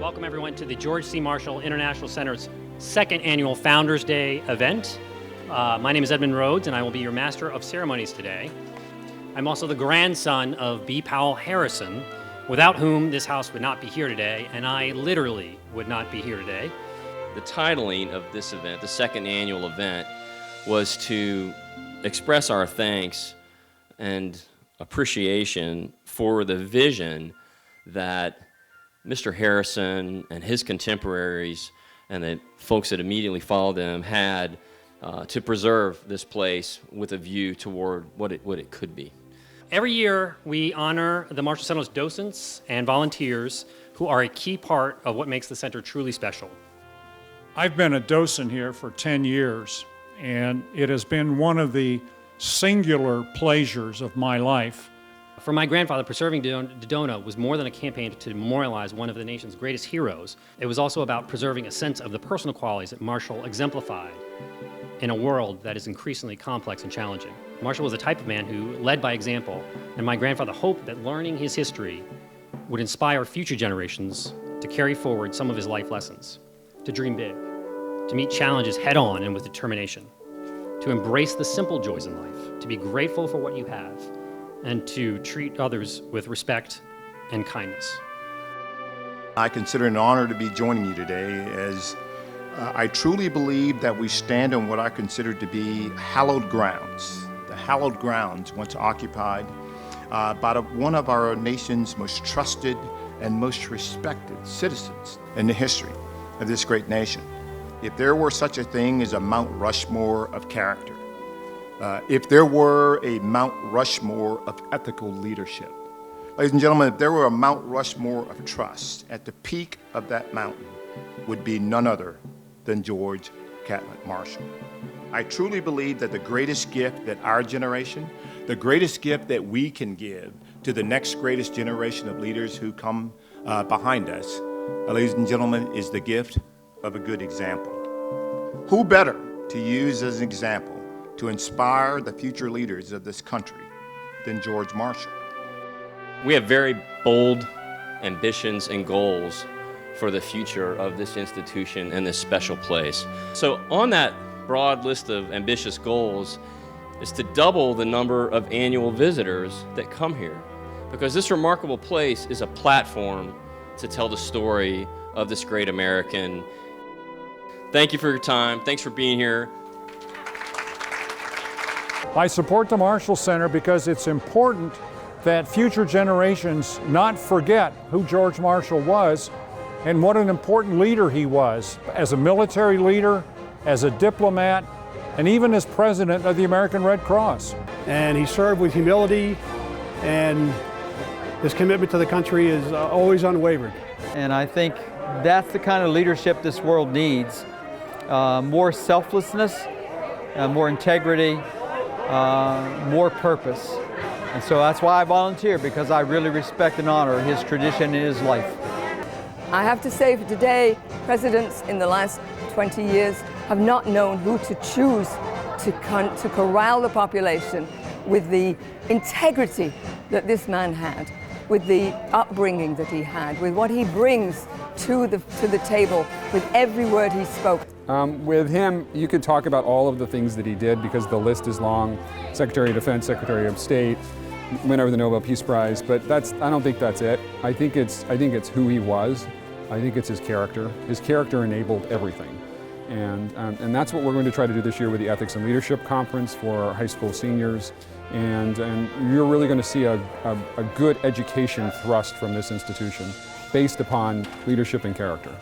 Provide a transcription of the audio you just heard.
Welcome everyone to the George C. Marshall International Center's second annual Founders Day event. My name is Edmund Rhodes and I will be your Master of Ceremonies today. I'm also the grandson of B. Powell Harrison, without whom this house would not be here today, and I literally would not be here today. The titling of this event, the second annual event, was to express our thanks and appreciation for the vision that Mr. Harrison and his contemporaries and the folks that immediately followed them had to preserve this place with a view toward what it could be. Every year we honor the Marshall Center's docents and volunteers who are a key part of what makes the center truly special. I've been a docent here for 10 years, and it has been one of the singular pleasures of my life. For my grandfather, preserving Dodona was more than a campaign to memorialize one of the nation's greatest heroes. It was also about preserving a sense of the personal qualities that Marshall exemplified in a world that is increasingly complex and challenging. Marshall was the type of man who led by example, and my grandfather hoped that learning his history would inspire future generations to carry forward some of his life lessons, to dream big, to meet challenges head-on and with determination, to embrace the simple joys in life, to be grateful for what you have, and to treat others with respect and kindness. I consider it an honor to be joining you today, as I truly believe that we stand on what I consider to be hallowed grounds. The hallowed grounds once occupied by one of our nation's most trusted and most respected citizens in the history of this great nation. If there were such a thing as a Mount Rushmore of character, if there were a Mount Rushmore of ethical leadership, ladies and gentlemen, if there were a Mount Rushmore of trust, at the peak of that mountain would be none other than George Catlett Marshall. I truly believe that the greatest gift that our generation, the greatest gift that we can give to the next greatest generation of leaders who come behind us, ladies and gentlemen, is the gift of a good example. Who better to use as an example to inspire the future leaders of this country than George Marshall? We have very bold ambitions and goals for the future of this institution and this special place. So on that broad list of ambitious goals is to double the number of annual visitors that come here, because this remarkable place is a platform to tell the story of this great American. Thank you for your time. Thanks for being here. I support the Marshall Center because it's important that future generations not forget who George Marshall was and what an important leader he was as a military leader, as a diplomat, and even as president of the American Red Cross. And he served with humility, and his commitment to the country is always unwavering. And I think that's the kind of leadership this world needs. More selflessness, more integrity, more purpose. And so that's why I volunteer, because I really respect and honor his tradition and his life. I have to say, for today, presidents in the last 20 years have not known who to choose to corral the population with the integrity that this man had, with the upbringing that he had, with what he brings to the table, with every word he spoke. With him, you could talk about all of the things that he did, because the list is long. Secretary of Defense, Secretary of State, winner of the Nobel Peace Prize, but I don't think that's it. I think it's who he was. I think it's his character. His character enabled everything. And that's what we're going to try to do this year with the Ethics and Leadership Conference for our high school seniors. And you're really going to see a good education thrust from this institution based upon leadership and character.